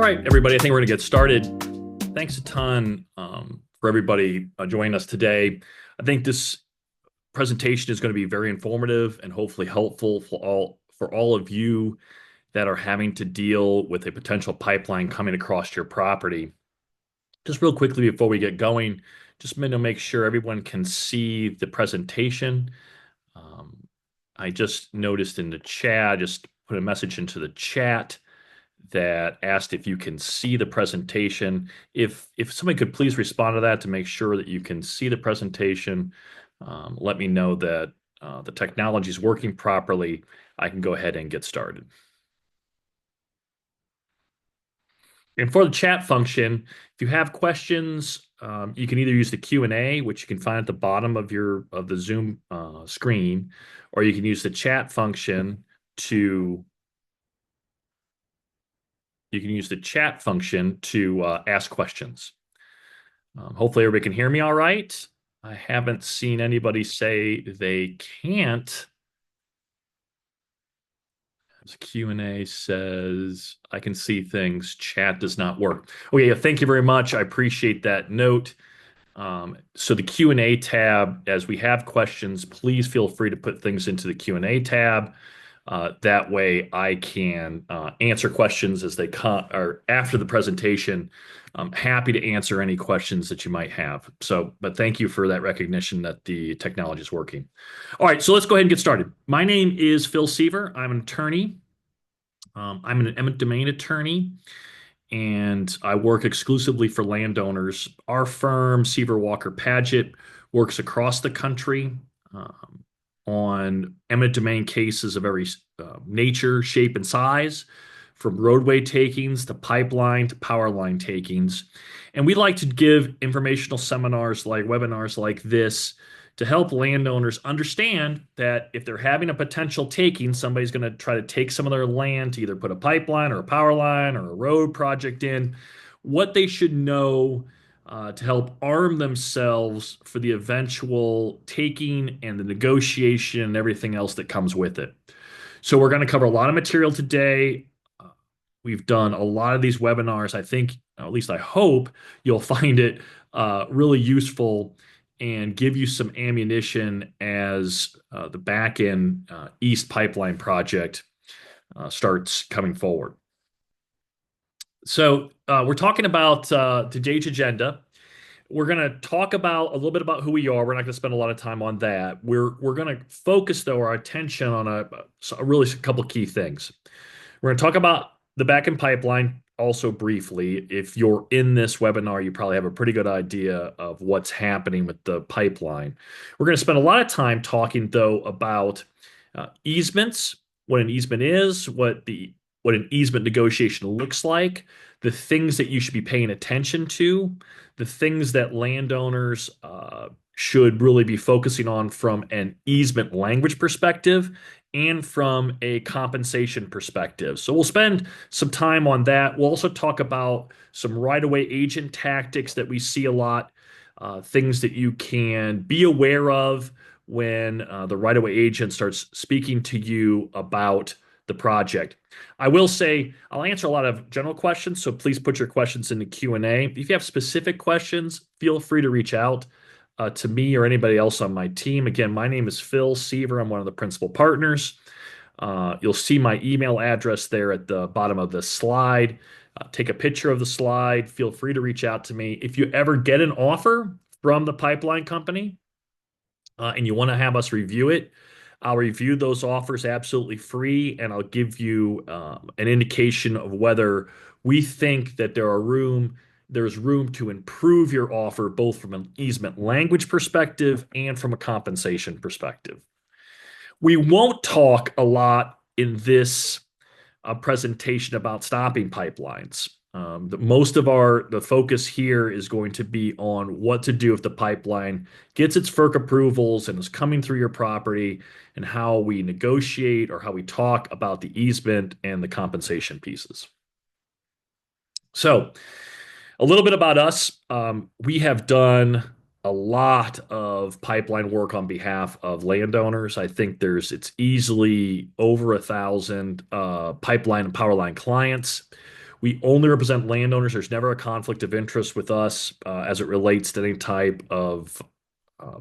right, everybody, I think we're going to get started. Thanks a ton for everybody joining us today. I think this presentation is going to be very informative and hopefully helpful for all of you that are having to deal with a potential pipeline coming across your property. Just real quickly before we get going, just to make sure everyone can see the presentation. I just noticed in the chat, just put a message into the chat that asked if you can see the presentation. If somebody could please respond to that to make sure that you can see the presentation, let me know that the technology is working properly. I can go ahead and get started. And for the chat function, if you have questions, you can either use the Q&A, which you can find at the bottom of the Zoom screen, or you can use the chat function to ask questions. Hopefully everybody can hear me all right. I haven't seen anybody say they can't. As Q&A says, I can see things. Chat does not work. Okay, thank you very much. I appreciate that note. So the Q&A tab, as we have questions, please feel free to put things into the Q&A tab. That way I can answer questions as they come or after the presentation. I'm happy to answer any questions that you might have. But thank you for that recognition that the technology is working. All right, so let's go ahead and get started. My name is Phil Seaver. I'm an attorney. I'm an eminent domain attorney, and I work exclusively for landowners. Our firm, Seaver Walker Padgett, works across the country on eminent domain cases of every nature, shape, and size, from roadway takings to pipeline to power line takings. And we like to give informational seminars like webinars like this to help landowners understand that if they're having a potential taking, somebody's going to try to take some of their land to either put a pipeline or a power line or a road project in, what they should know to help arm themselves for the eventual taking and the negotiation and everything else that comes with it. So we're going to cover a lot of material today. We've done a lot of these webinars. I think, at least I hope, you'll find it really useful and give you some ammunition as the Bakken East Pipeline project starts coming forward. So we're talking about today's agenda. We're going to talk about a little bit about who we are. We're not going to spend a lot of time on that. We're going to focus, though, our attention on a couple key things. We're going to talk about the Bakken pipeline also briefly. If you're in this webinar, you probably have a pretty good idea of what's happening with the pipeline. We're going to spend a lot of time talking, though, about easements, what an easement is, what an easement negotiation looks like, the things that you should be paying attention to, the things that landowners should really be focusing on from an easement language perspective and from a compensation perspective. So we'll spend some time on that. We'll also talk about some right-of-way agent tactics that we see a lot, things that you can be aware of when the right-of-way agent starts speaking to you about the project. I will say I'll answer a lot of general questions, so please put your questions in the Q&A. If you have specific questions, feel free to reach out to me or anybody else on my team. Again, my name is Phil Seaver. I'm one of the principal partners. You'll see my email address there at the bottom of the slide. Take a picture of the slide. Feel free to reach out to me. If you ever get an offer from the pipeline company and you want to have us review it, I'll review those offers absolutely free, and I'll give you an indication of whether we think that there's room to improve your offer, both from an easement language perspective and from a compensation perspective. We won't talk a lot in this presentation about stopping pipelines. Most of the focus here is going to be on what to do if the pipeline gets its FERC approvals and is coming through your property, and how we negotiate or how we talk about the easement and the compensation pieces. So a little bit about us. We have done a lot of pipeline work on behalf of landowners. I think it's easily over 1,000 pipeline and power line clients. We only represent landowners. There's never a conflict of interest with us as it relates to any type of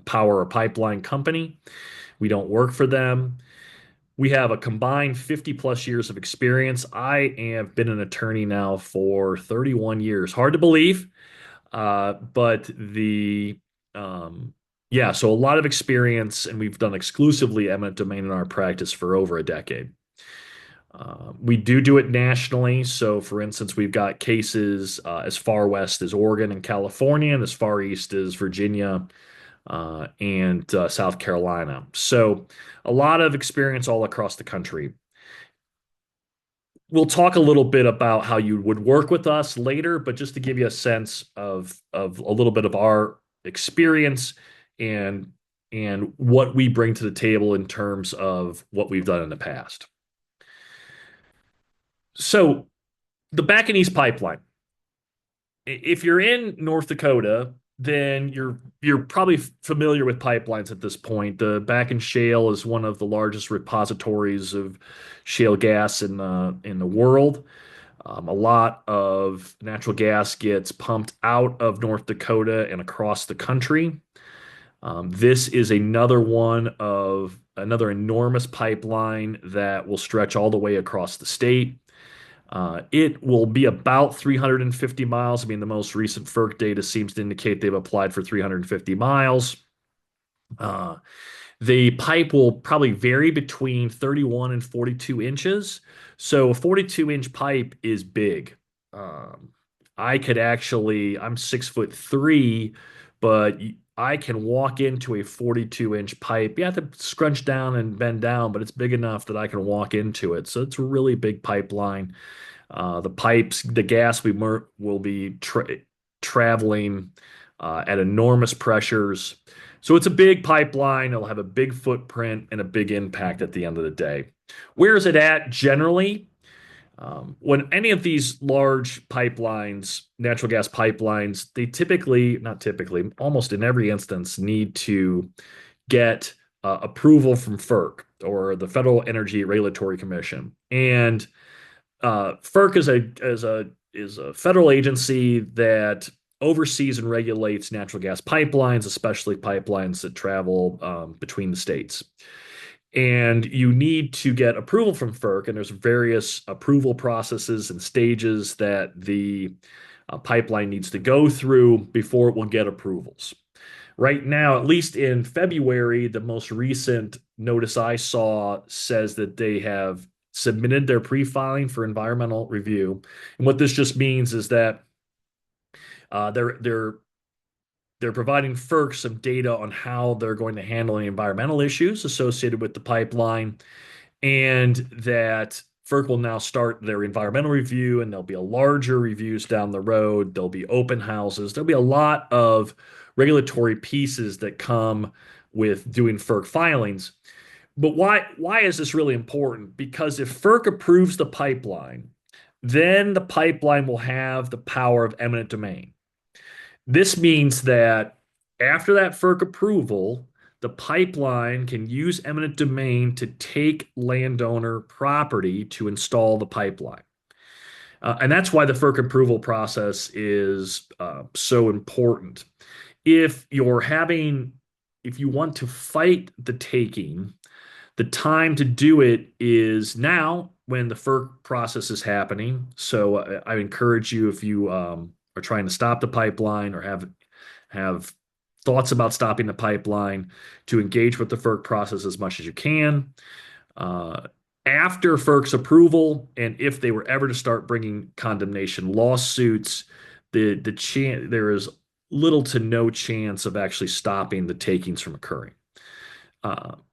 power or pipeline company. We don't work for them. We have a combined 50 plus years of experience. I have been an attorney now for 31 years. Hard to believe, but um, yeah, so a lot of experience, and we've done exclusively eminent domain in our practice for over a decade. We do it nationally. So, for instance, we've got cases as far west as Oregon and California, and as far east as Virginia and South Carolina. So, a lot of experience all across the country. We'll talk a little bit about how you would work with us later, but just to give you a sense of a little bit of our experience and and what we bring to the table in terms of what we've done in the past. So, the Bakken East Pipeline. If you're in North Dakota, then you're probably familiar with pipelines at this point. The Bakken Shale is one of the largest repositories of shale gas in the world. A lot of natural gas gets pumped out of North Dakota and across the country. This is another enormous pipeline that will stretch all the way across the state. It will be about 350 miles. I mean, the most recent FERC data seems to indicate they've applied for 350 miles. Uh, the pipe will probably vary between 31 and 42 inches. So a 42-inch pipe is big. Um, I'm 6'3", but I can walk into a 42-inch pipe. You have to scrunch down and bend down, but it's big enough that I can walk into it. So it's a really big pipeline. The gas will be traveling at enormous pressures. So it's a big pipeline. It'll have a big footprint and a big impact at the end of the day. Where is it at generally? When any of these large pipelines, natural gas pipelines, they not typically, almost in every instance, need to get approval from FERC or the Federal Energy Regulatory Commission. And FERC is a federal agency that oversees and regulates natural gas pipelines, especially pipelines that travel between the states. And you need to get approval from FERC, and there's various approval processes and stages that the pipeline needs to go through before it will get approvals. Right now, at least in February, the most recent notice I saw says that they have submitted their pre-filing for environmental review. And what this just means is that they're providing FERC some data on how they're going to handle any environmental issues associated with the pipeline, and that FERC will now start their environmental review, and there'll be a larger reviews down the road. There'll be open houses. There'll be a lot of regulatory pieces that come with doing FERC filings. But why is this really important? Because if FERC approves the pipeline, then the pipeline will have the power of eminent domain. This means that after that FERC approval, the pipeline can use eminent domain to take landowner property to install the pipeline. And that's why the FERC approval process is so important. If you're having, if you want to fight the taking, the time to do it is now when the FERC process is happening. So I encourage you, if you are trying to stop the pipeline or have thoughts about stopping the pipeline, to engage with the FERC process as much as you can. After FERC's approval, and if they were ever to start bringing condemnation lawsuits, there is little to no chance of actually stopping the takings from occurring.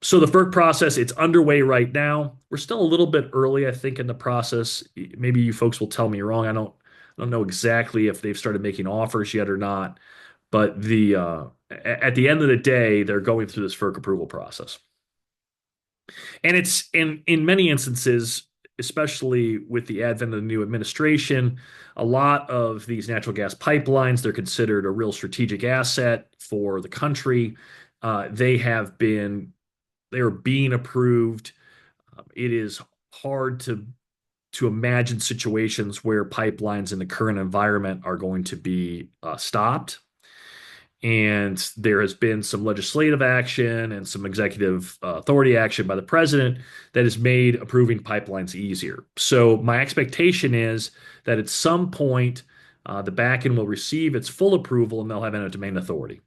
So the FERC process, it's underway right now. We're still a little bit early, I think, in the process. Maybe you folks will tell me wrong. I don't know exactly if they've started making offers yet or not, but at the end of the day, they're going through this FERC approval process. And it's in many instances, especially with the advent of the new administration, a lot of these natural gas pipelines, they're considered a real strategic asset for the country. They are being approved. It is hard to imagine situations where pipelines in the current environment are going to be stopped. And there has been some legislative action and some executive authority action by the president that has made approving pipelines easier. So my expectation is that at some point, the Bakken will receive its full approval and they'll have eminent domain authority.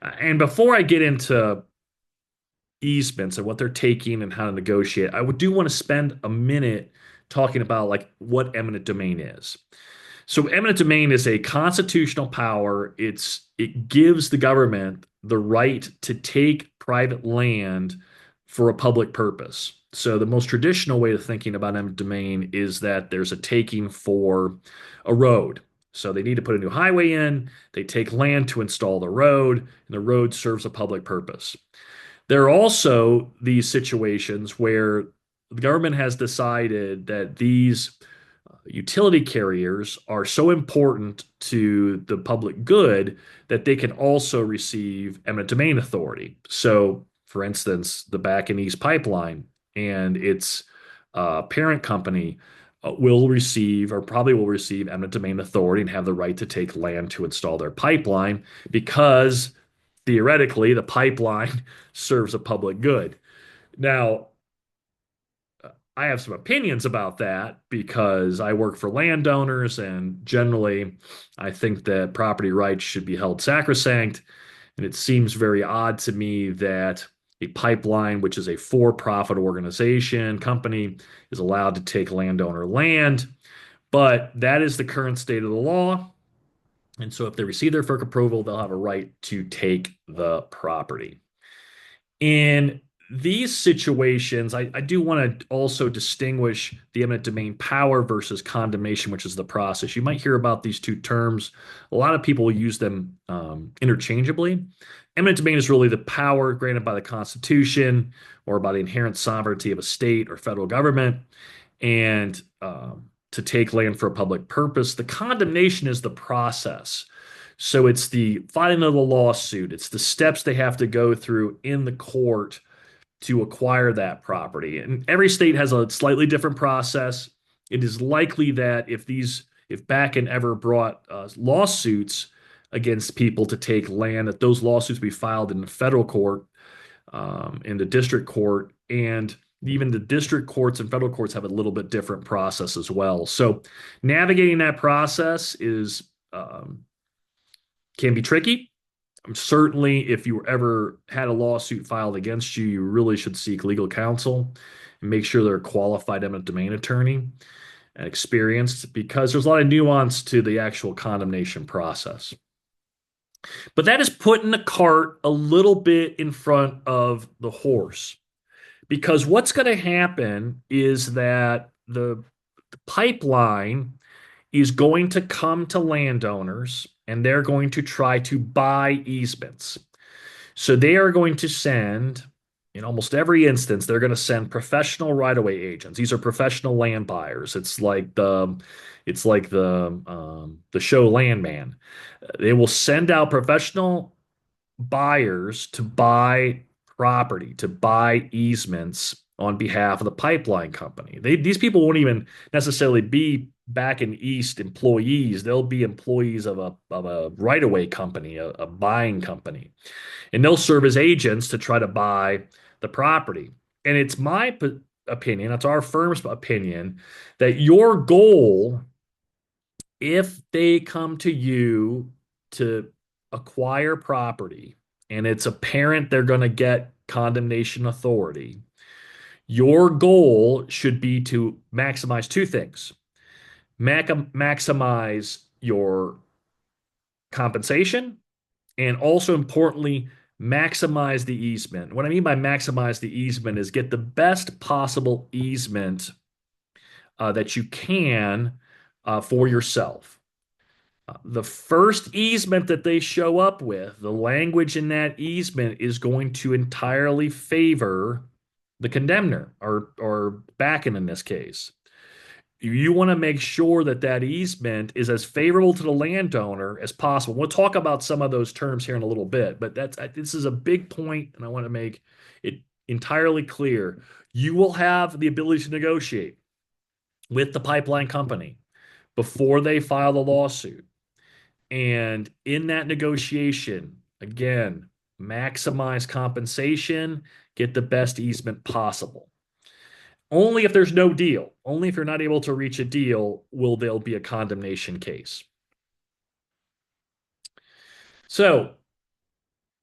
And before I get into easements and what they're taking and how to negotiate, do want to spend a minute talking about like what eminent domain is. So eminent domain is a constitutional power. It gives the government the right to take private land for a public purpose. So the most traditional way of thinking about eminent domain is that there's a taking for a road. So they need to put a new highway in, they take land to install the road, and the road serves a public purpose. There are also these situations where the government has decided that these utility carriers are so important to the public good that they can also receive eminent domain authority. So, for instance, the Bakken East Pipeline and its parent company will receive or probably will receive eminent domain authority and have the right to take land to install their pipeline because theoretically the pipeline serves a public good. Now, I have some opinions about that because I work for landowners, and generally, I think that property rights should be held sacrosanct. And it seems very odd to me that a pipeline, which is a for-profit organization, company, is allowed to take landowner land. But that is the current state of the law. And so if they receive their FERC approval, they'll have a right to take the property. In these situations, I do want to also distinguish the eminent domain power versus condemnation, which is the process. You might hear about these two terms. A lot of people use them interchangeably. Eminent domain is really the power granted by the Constitution or by the inherent sovereignty of a state or federal government, and to take land for a public purpose. The condemnation is the process. So it's the filing of the lawsuit, it's the steps they have to go through in the court to acquire that property. And every state has a slightly different process. It is likely that if Bakken ever brought lawsuits against people to take land, that those lawsuits be filed in the federal court, in the district court, and even the district courts and federal courts have a little bit different process as well. So navigating that process is can be tricky. Certainly, if you ever had a lawsuit filed against you, you really should seek legal counsel and make sure they're a qualified eminent domain attorney and experienced because there's a lot of nuance to the actual condemnation process. But that is putting the cart a little bit in front of the horse because what's going to happen is that the pipeline is going to come to landowners and they're going to try to buy easements. So they are going to send, in almost every instance, they're going to send professional right-of-way agents. These are professional land buyers. It's like the show Landman. They will send out professional buyers to buy property, to buy easements on behalf of the pipeline company. These people won't even necessarily be Bakken East employees. They'll be employees of a right-of-way company, a buying company, and they'll serve as agents to try to buy the property. And it's my opinion, it's our firm's opinion, that your goal, if they come to you to acquire property and it's apparent they're going to get condemnation authority, your goal should be to maximize two things. Maximize your compensation and also importantly, maximize the easement. What I mean by maximize the easement is get the best possible easement that you can for yourself. The first easement that they show up with, the language in that easement is going to entirely favor the condemner or Bakken in this case. You want to make sure that that easement is as favorable to the landowner as possible. We'll talk about some of those terms here in a little bit, but this is a big point, and I want to make it entirely clear. You will have the ability to negotiate. with the pipeline company before they file the lawsuit. And in that negotiation, again, maximize compensation, get the best easement possible. Only if there's no deal, only if you're not able to reach a deal, will there be a condemnation case. So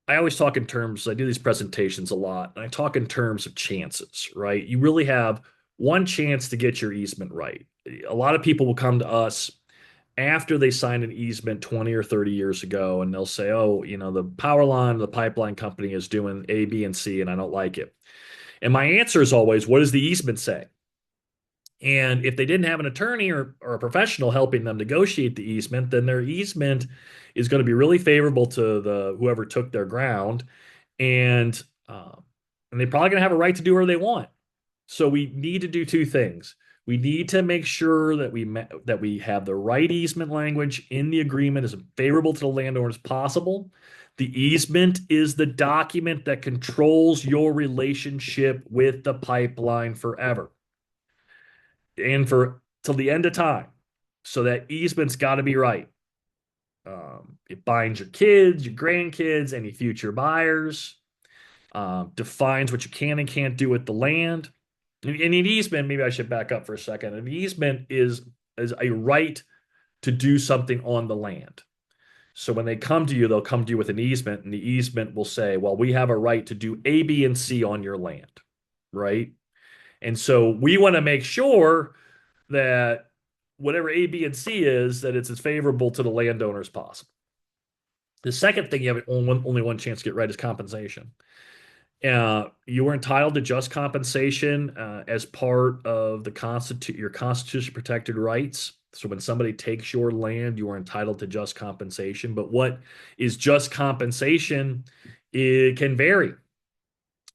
I always talk in terms, I do these presentations a lot, and I talk in terms of chances, right? You really have one chance to get your easement right. A lot of people will come to us after they signed an easement 20 or 30 years ago, and they'll say, oh, the power line, the pipeline company is doing A, B, and C, and I don't like it. And my answer is always, what does the easement say? And if they didn't have an attorney or a professional helping them negotiate the easement, then their easement is going to be really favorable to the whoever took their ground, and and they're probably going to have a right to do whatever they want. So we need to do two things. We need to make sure that we have the right easement language in the agreement as favorable to the landowner as possible. The easement is the document that controls your relationship with the pipeline forever and for till the end of time. So that easement's got to be right. It binds your kids, your grandkids, any future buyers, defines what you can and can't do with the land. And an easement, maybe I should back up for a second. An easement is a right to do something on the land. So when they come to you, they'll come to you with an easement, and the easement will say, well, we have a right to do A, B, and C on your land, right? And so we want to make sure that whatever A, B, and C is, that it's as favorable to the landowner as possible. The second thing you have only one chance to get right is compensation. You are entitled to just compensation as part of your constitution protected rights. So when somebody takes your land, you are entitled to just compensation. But what is just compensation? It can vary.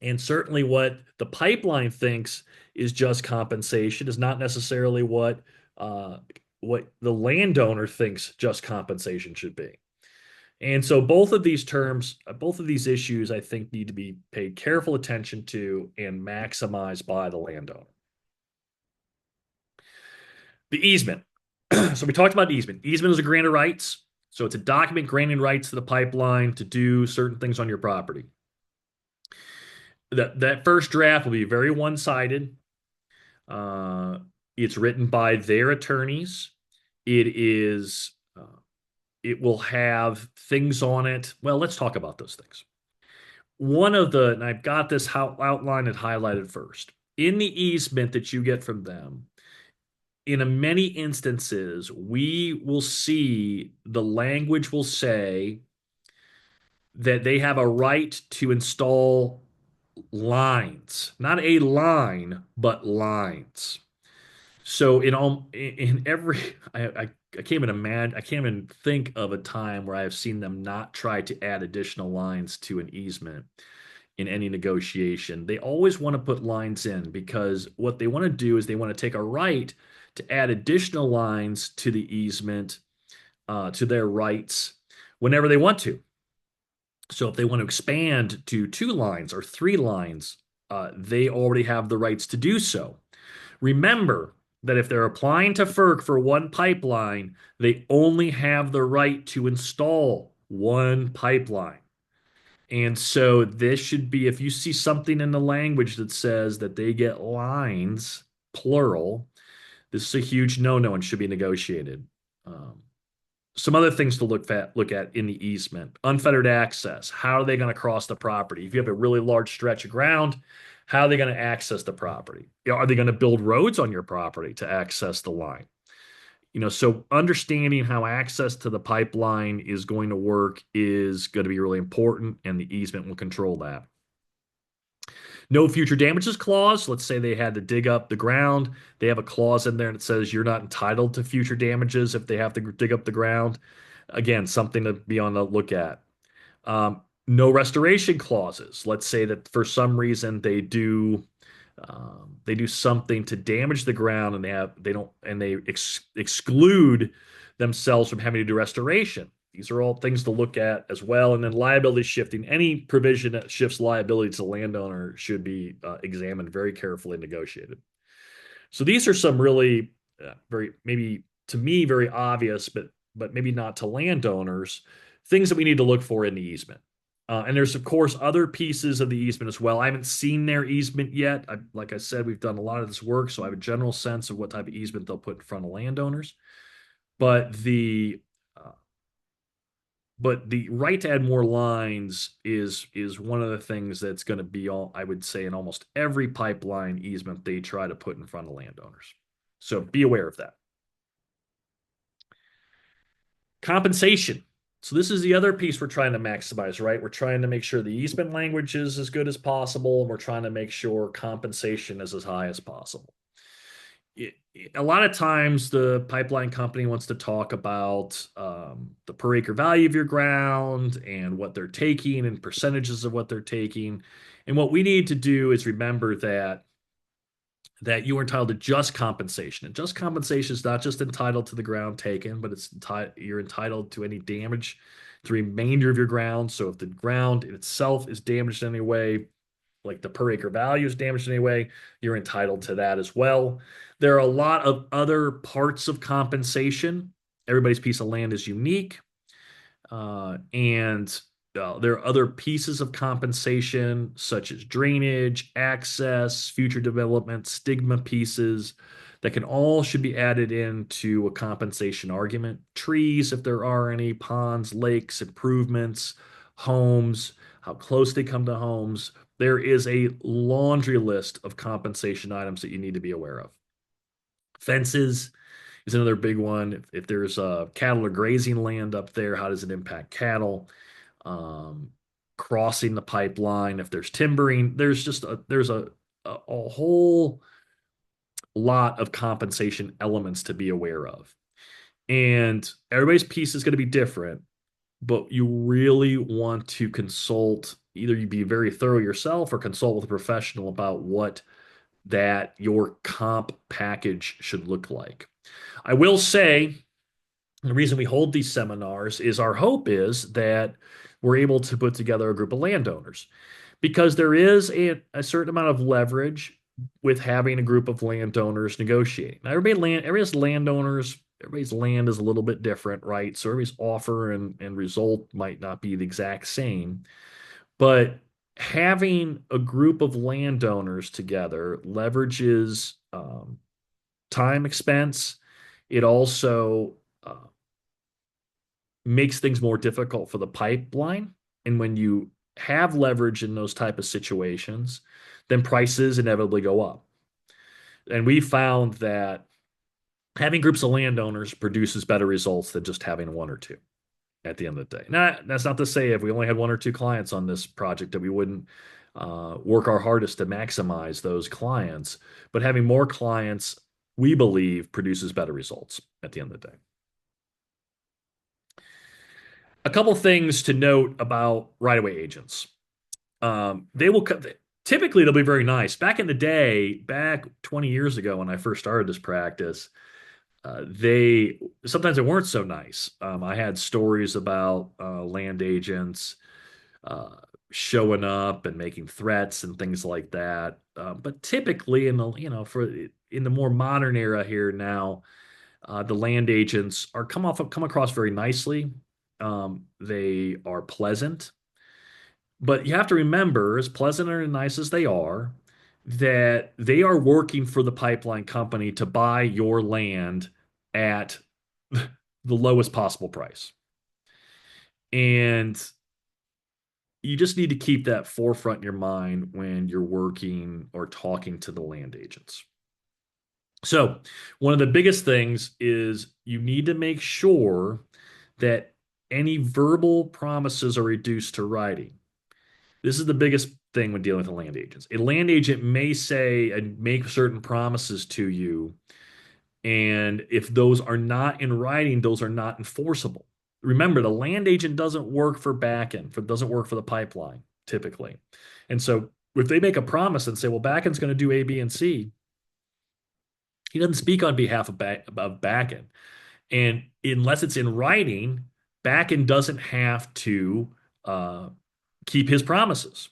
And certainly what the pipeline thinks is just compensation is not necessarily what the landowner thinks just compensation should be. And so both of these terms, both of these issues, I think need to be paid careful attention to and maximized by the landowner. The easement. So we talked about easement. Easement is a grant of rights. So it's a document granting rights to the pipeline to do certain things on your property. That first draft will be very one-sided. It's written by their attorneys. It will have things on it. Well, let's talk about those things. And I've got this outlined and highlighted first. In the easement that you get from them, in many instances, we will see the language will say that they have a right to install lines, not a line, but lines. So in every, I can't even imagine, I can't even think of a time where I have seen them not try to add additional lines to an easement in any negotiation. They always want to put lines in because what they want to do is they want to take a right to add additional lines to the easement, to their rights whenever they want to. So if they want to expand to 2 lines or 3 lines, they already have the rights to do so. Remember that if they're applying to FERC for one pipeline, they only have the right to install one pipeline. And so this should be, if you see something in the language that says that they get lines, plural, this is a huge no-no and should be negotiated. Some other things to look at in the easement. Unfettered access. How are they going to cross the property? If you have a really large stretch of ground, how are they going to access the property? Are they going to build roads on your property to access the line? So understanding how access to the pipeline is going to work is going to be really important, and the easement will control that. No future damages clause. Let's say they had to dig up the ground. They have a clause in there that says you're not entitled to future damages if they have to dig up the ground. Again, something to be on the look at. No restoration clauses. Let's say that for some reason they do something to damage the ground and they exclude themselves from having to do restoration. These are all things to look at as well. And then liability shifting. Any provision that shifts liability to the landowner should be examined very carefully and negotiated. So these are some really very maybe to me very obvious, but maybe not to landowners, things that we need to look for in the easement. And there's of course other pieces of the easement as well. I haven't seen their easement yet. Like I said, we've done a lot of this work, so I have a general sense of what type of easement they'll put in front of landowners. But uh, the right to add more lines is one of the things that's going to be all, I would say, in almost every pipeline easement they try to put in front of landowners. So be aware of that. Compensation. So this is the other piece we're trying to maximize, right? We're trying to make sure the easement language is as good as possible, and we're trying to make sure compensation is as high as possible. A lot of times the pipeline company wants to talk about the per acre value of your ground and what they're taking and percentages of what they're taking. And what we need to do is remember that you are entitled to just compensation. And just compensation is not just entitled to the ground taken, but you're entitled to any damage to the remainder of your ground. So if the ground itself is damaged in any way, like the per acre value is damaged in any way, you're entitled to that as well. There are a lot of other parts of compensation. Everybody's piece of land is unique. And there are other pieces of compensation, such as drainage, access, future development, stigma pieces that can all should be added into a compensation argument. Trees, if there are any, ponds, lakes, improvements, homes, how close they come to homes. There is a laundry list of compensation items that you need to be aware of. Fences is another big one. If there's cattle or grazing land up there, how does it impact cattle? Um, Crossing the pipeline, if there's timbering, there's a whole lot of compensation elements to be aware of. And everybody's piece is going to be different, but you really want to consult, either you be very thorough yourself or consult with a professional about what that your comp package should look like. I will say the reason we hold these seminars is our hope is that we're able to put together a group of landowners because there is a certain amount of leverage with having a group of landowners negotiating. Now, everybody's landowners, everybody's land is a little bit different, right? So everybody's offer and result might not be the exact same, but having a group of landowners together leverages time expense. It also makes things more difficult for the pipeline. And when you have leverage in those type of situations, then prices inevitably go up. And we found that having groups of landowners produces better results than just having one or two at the end of the day. Now, that's not to say if we only had one or two clients on this project that we wouldn't work our hardest to maximize those clients. But having more clients, we believe, produces better results at the end of the day. A couple things to note about right-of-way agents. They will typically they'll be very nice. Back in the day, back 20 years ago when I first started this practice, they sometimes they weren't so nice. I had stories about land agents uh, showing up and making threats and things like that. But typically, in the for in the more modern era here now, the land agents come across very nicely. They are pleasant, but you have to remember, as pleasant and nice as they are, that they are working for the pipeline company to buy your land at the lowest possible price. And you just need to keep that forefront in your mind when you're working or talking to the land agents. So, one of the biggest things is you need to make sure that any verbal promises are reduced to writing. This is the biggest thing when dealing with land agents. A land agent may say and make certain promises to you, and if those are not in writing, those are not enforceable. Remember, the land agent doesn't work for doesn't work for the pipeline typically. And so if they make a promise and say, well, Bakken's going to do A, B, and C, he doesn't speak on behalf of Bakken. And unless it's in writing, Bakken doesn't have to keep his promises.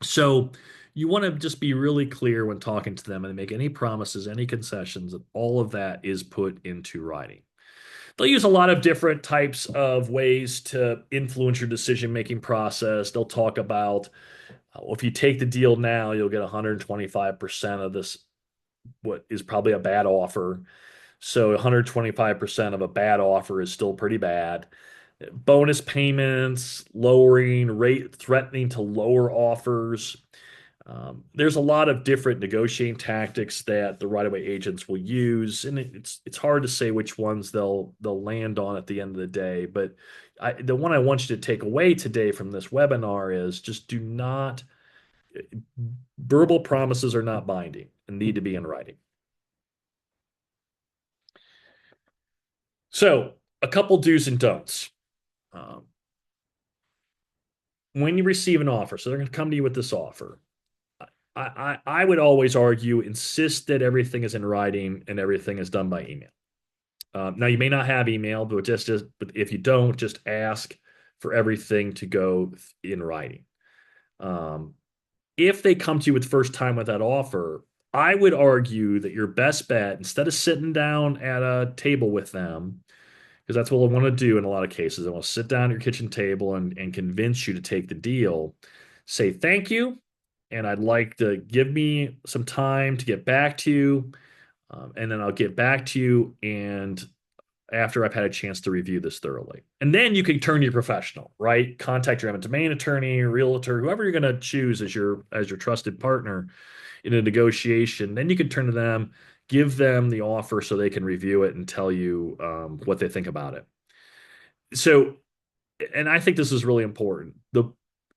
So You want to just be really clear when talking to them and make any promises, any concessions, and all of that is put into writing. They'll use a lot of different types of ways to influence your decision-making process. They'll talk about, well, if you take the deal now, you'll get 125% of this, what is probably a bad offer. So 125% of a bad offer is still pretty bad. Bonus payments, lowering rate, threatening to lower offers. There's a lot of different negotiating tactics that the right-of-way agents will use, and it's hard to say which ones they'll land on at the end of the day. But the one I want you to take away today from this webinar is just do not verbal promises are not binding and need to be in writing. So a couple do's and don'ts. Um, when you receive an offer, so they're going to come to you with this offer. I would always argue, insist that everything is in writing and everything is done by email. Now you may not have email, but but if you don't, just ask for everything to go in writing. Um, if they come to you with first time with that offer, I would argue that your best bet, instead of sitting down at a table with them, because that's what I want to do in a lot of cases, I want to sit down at your kitchen table and convince you to take the deal. Say thank you, and I'd like to give me some time to get back to you, and then I'll get back to you and after I've had a chance to review this thoroughly. And then you can turn to your professional, right? Contact your eminent domain attorney, realtor, whoever you're going to choose as your trusted partner in a negotiation. Then you can turn to them, give them the offer so they can review it and tell you what they think about it. So, and I think this is really important.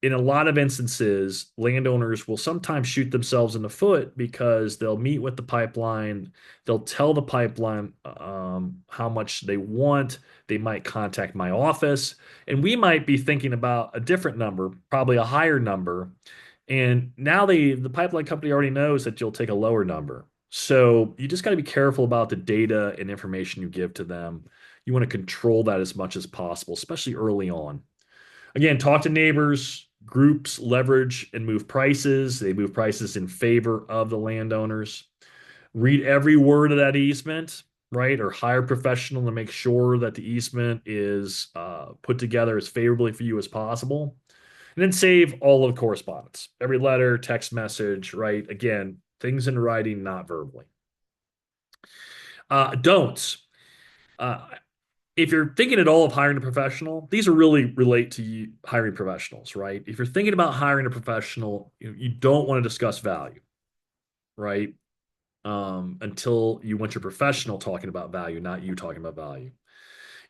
In a lot of instances, landowners will sometimes shoot themselves in the foot because they'll meet with the pipeline, they'll tell the pipeline how much they want. They might contact my office, and we might be thinking about a different number, probably a higher number. And now the pipeline company already knows that you'll take a lower number. So you just got to be careful about the data and information you give to them. You want to control that as much as possible, especially early on. Again, talk to neighbors, groups leverage and move prices. They move prices in favor of the landowners. Read every word of that easement, right? Or hire a professional to make sure that the easement is put together as favorably for you as possible. And then save all of the correspondence, every letter, text message, right? Again, things in writing, not verbally. Don'ts. Uh, if you're thinking at all of hiring a professional, these are really relate to you hiring professionals, right? If you're thinking about hiring a professional, you don't want to discuss value, right? Until you want your professional talking about value, not you talking about value.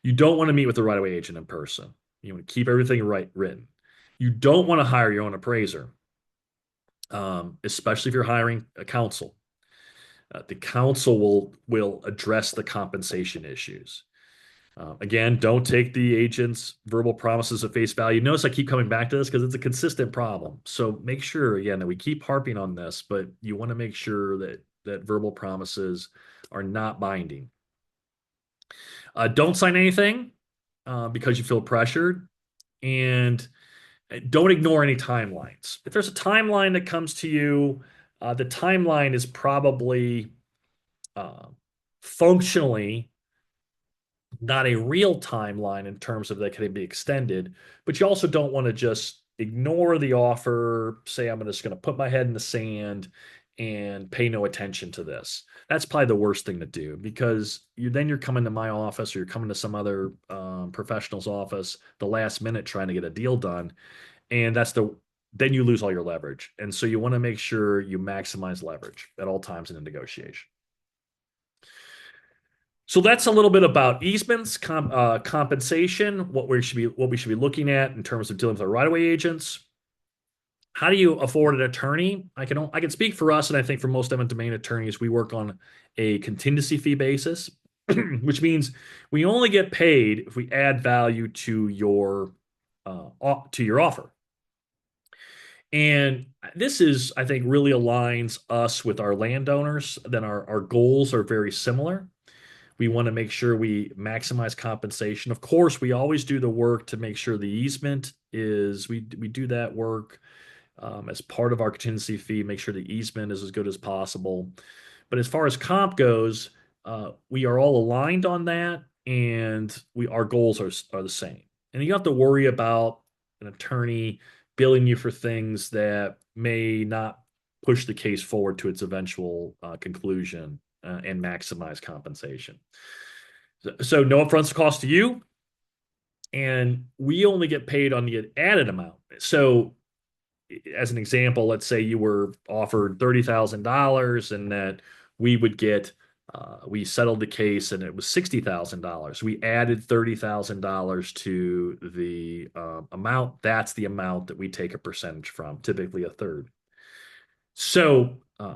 You don't want to meet with the right-of-way agent in person. You want to keep everything written. You don't want to hire your own appraiser, especially if you're hiring a counsel. The counsel will address the compensation issues. Again, don't take the agent's verbal promises at face value. Notice I keep coming back to this because it's a consistent problem. So make sure, again, that we keep harping on this, but you want to make sure that verbal promises are not binding. Don't sign anything because you feel pressured, and don't ignore any timelines. If there's a timeline that comes to you, the timeline is probably uh, functionally not a real timeline in terms of that can be extended, but you also don't want to just ignore the offer, say, I'm just going to put my head in the sand and pay no attention to this. That's probably the worst thing to do because you're coming to my office or you're coming to some other professional's office the last minute trying to get a deal done. And then you lose all your leverage. And so you want to make sure you maximize leverage at all times in a negotiation. So that's a little bit about easements, compensation, what we should be looking at in terms of dealing with our right-of-way agents. How do you afford an attorney? I can speak for us, and I think for most eminent domain attorneys, we work on a contingency fee basis, which means we only get paid if we add value to your offer. And this is, I think, really aligns us with our landowners. Then our goals are very similar. We want to make sure we maximize compensation. Of course, we always do the work to make sure the easement is, we do that work as part of our contingency fee, make sure the easement is as good as possible. But as far as comp goes, we are all aligned on that, and our goals are the same. And you have to worry about an attorney billing you for things that may not push the case forward to its eventual conclusion and maximize compensation. So no upfront cost to you, and we only get paid on the added amount. So as an example, let's say you were offered $30,000 and that we would get, we settled the case and it was $60,000. We added $30,000 to the amount. That's the amount that we take a percentage from, typically a third. So I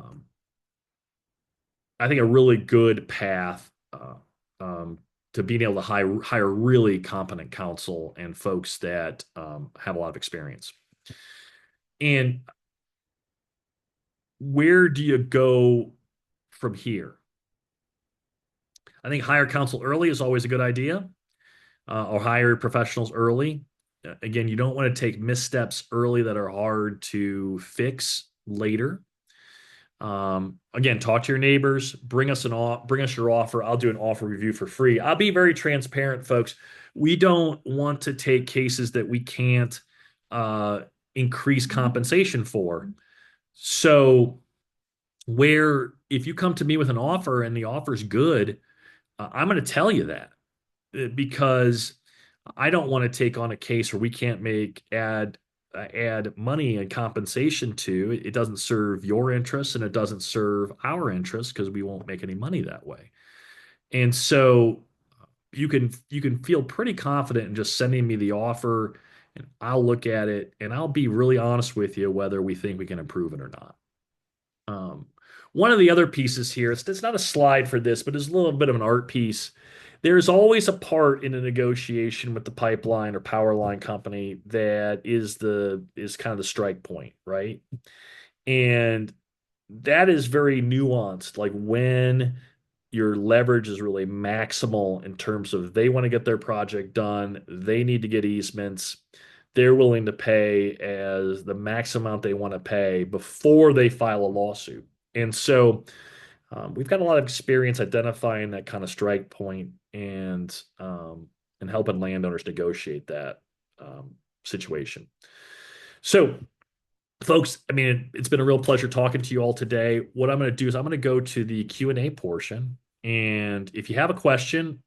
think a really good path to being able to hire really competent counsel and folks that have a lot of experience. And where do you go from here? I think hire counsel early is always a good idea, or hire professionals early. Again, you don't want to take missteps early that are hard to fix later. Again, talk to your neighbors, bring us your offer. I'll do an offer review for free. I'll be very transparent, folks. We don't want to take cases that we can't increase compensation for. So where if you come to me with an offer and the offer's good, I'm going to tell you that because I don't want to take on a case where we can't add money and compensation to. It doesn't serve your interests and it doesn't serve our interests because we won't make any money that way. And so you can feel pretty confident in just sending me the offer and I'll look at it and I'll be really honest with you whether we think we can improve it or not. Um, One of the other pieces here, it's not a slide for this, but it's a little bit of an art piece. There's always a part in a negotiation with the pipeline or power line company that is kind of the strike point, right? And that is very nuanced, like when your leverage is really maximal in terms of they want to get their project done, they need to get easements, they're willing to pay as the max amount they want to pay before they file a lawsuit. And so we've got a lot of experience identifying that kind of strike point and helping landowners negotiate that situation. So folks, I mean, it's been a real pleasure talking to you all today. What I'm going to do is I'm going to go to the Q&A portion. And if you have a question,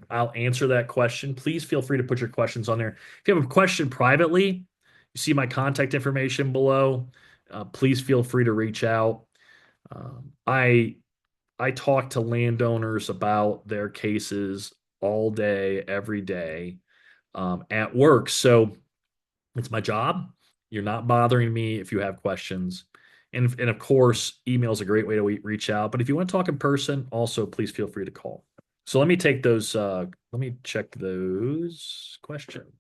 I'll answer that question. Please feel free to put your questions on there. If you have a question privately, you see my contact information below. Please feel free to reach out. I talk to landowners about their cases all day, every day at work. So it's my job. You're not bothering me if you have questions. And of course, email is a great way to reach out. But if you want to talk in person, also please feel free to call. So let me take those, let me check those questions.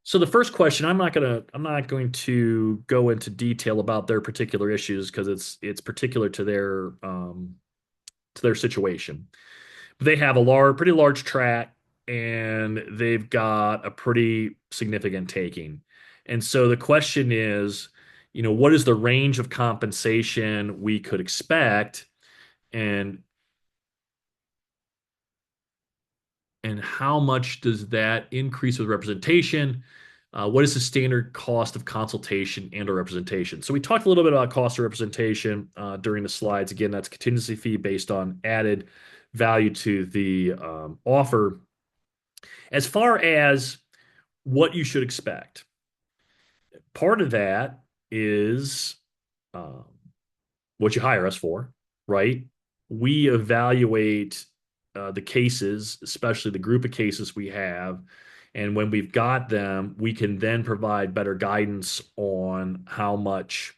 So the first question, I'm not going to go into detail about their particular issues because it's particular to their situation. But they have pretty large tract, and they've got a pretty significant taking. And so the question is, what is the range of compensation we could expect, and and how much does that increase with representation? What is the standard cost of consultation and or representation? So we talked a little bit about cost of representation during the slides. Again, that's contingency fee based on added value to the offer. As far as what you should expect, part of that is um, what you hire us for, right? We evaluate the cases, especially the group of cases we have. And when we've got them, we can then provide better guidance on how much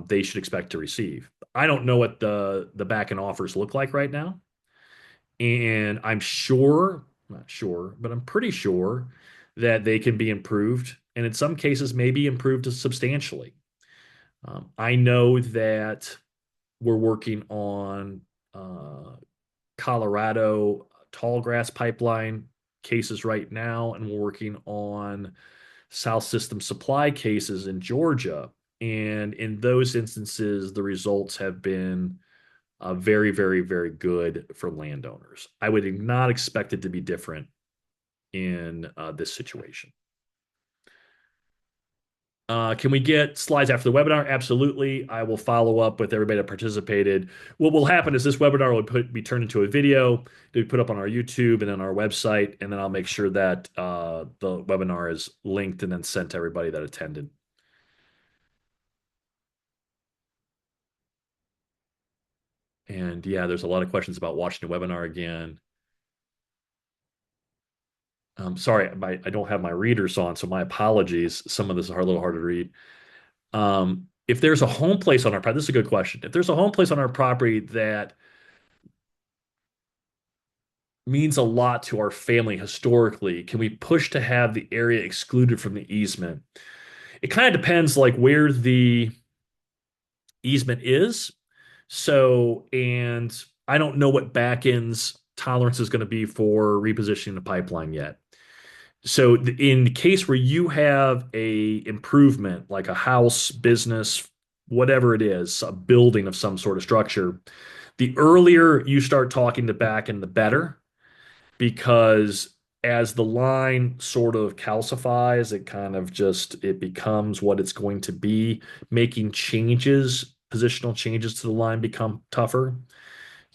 they should expect to receive. I don't know what the back end offers look like right now. And not sure, but I'm pretty sure that they can be improved. And in some cases, maybe improved substantially. I know that We're working on Colorado tall grass pipeline cases right now, and we're working on South System supply cases in Georgia. And in those instances, the results have been very, very, very good for landowners. I would not expect it to be different in this situation. Can we get slides after the webinar? Absolutely. I will follow up with everybody that participated. What will happen is this webinar will be turned into a video to be put up on our YouTube and then our website, and then I'll make sure that the webinar is linked and then sent to everybody that attended. And yeah, there's a lot of questions about watching the webinar again. Sorry, I don't have my readers on, so my apologies. Some of this is a little harder to read. If there's a home place on our property, this is a good question. If there's a home place on our property that means a lot to our family historically, can we push to have the area excluded from the easement? It kind of depends like where the easement is. So, and I don't know what Bakken's tolerance is going to be for repositioning the pipeline yet. So in the case where you have a improvement like a house, business, whatever it is, a building of some sort of structure, the earlier you start talking to Bakken, the better, because as the line sort of calcifies, it kind of just it becomes what it's going to be. Making changes, positional changes to the line become tougher.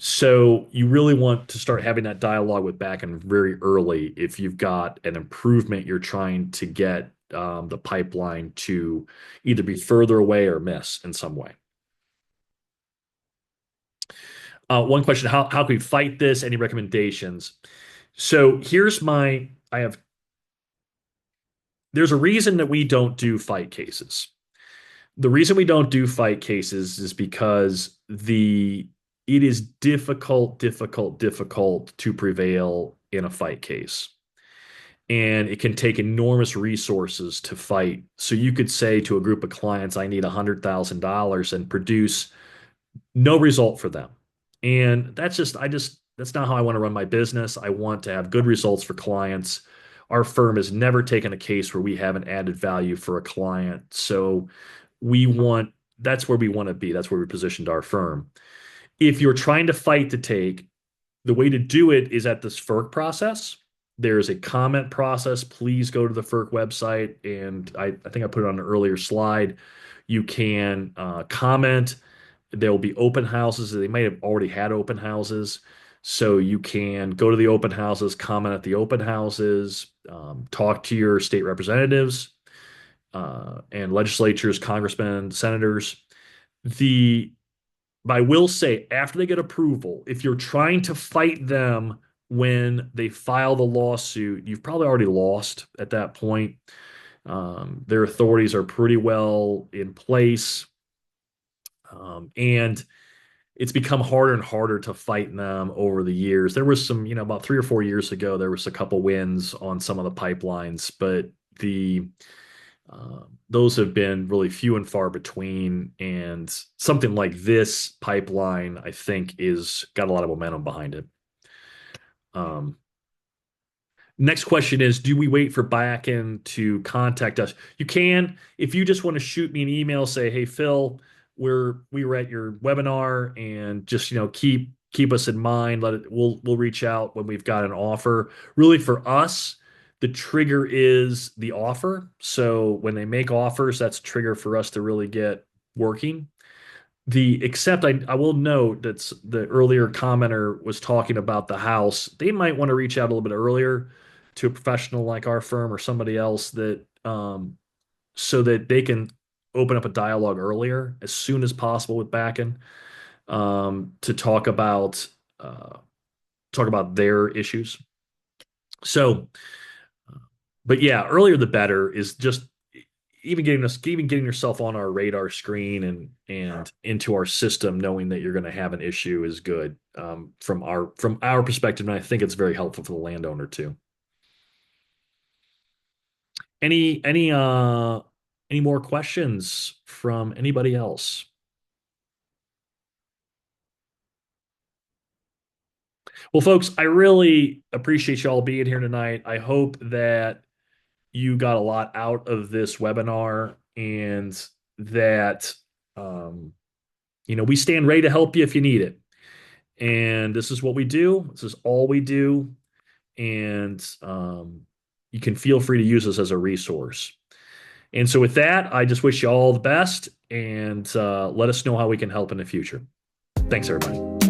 So you really want to start having that dialogue with Bakken very early if you've got an improvement you're trying to get the pipeline to either be further away or miss in some way. One question, how can we fight this? Any recommendations? So here's my, I have, there's a reason that we don't do fight cases. The reason we don't do fight cases is because it is difficult to prevail in a fight case. And it can take enormous resources to fight. So you could say to a group of clients, I need $100,000 and produce no result for them. And that's not how I want to run my business. I want to have good results for clients. Our firm has never taken a case where we haven't added value for a client. So we want, that's where we want to be. That's where we positioned our firm. If you're trying to fight to take, the way to do it is at this FERC process. There's a comment process. Please go to the FERC website. And I think I put it on an earlier slide. You can comment. There will be open houses. They might have already had open houses. So you can go to the open houses, comment at the open houses, talk to your state representatives and legislatures, congressmen, senators. The But I will say, after they get approval, if you're trying to fight them when they file the lawsuit, you've probably already lost at that point. Their authorities are pretty well in place. And it's become harder and harder to fight them over the years. There was some, about 3 or 4 years ago, there was a couple wins on some of the pipelines, but those have been really few and far between. And something like this pipeline, I think, is got a lot of momentum behind it. Um, Next question is, do we wait for Bakken to contact us? You can, if you just want to shoot me an email, say, hey, Phil, we were at your webinar and just, keep us in mind. We'll reach out when we've got an offer. Really for us, the trigger is the offer. So when they make offers, that's a trigger for us to really get working. Except I will note that the earlier commenter was talking about the house. They might want to reach out a little bit earlier to a professional like our firm or somebody else that so that they can open up a dialogue earlier as soon as possible with Bakken to uh, talk about their issues. So, but yeah, earlier the better is just even getting yourself on our radar screen and into our system, knowing that you're going to have an issue is good from our perspective, and I think it's very helpful for the landowner too. Any any uh any more questions from anybody else? Well, folks, I really appreciate y'all being here tonight. I hope that you got a lot out of this webinar and that um, we stand ready to help you if you need it. And this is what we do. This is all we do. And you can feel free to use us as a resource. And so, with that, I just wish you all the best and let us know how we can help in the future. Thanks, everybody.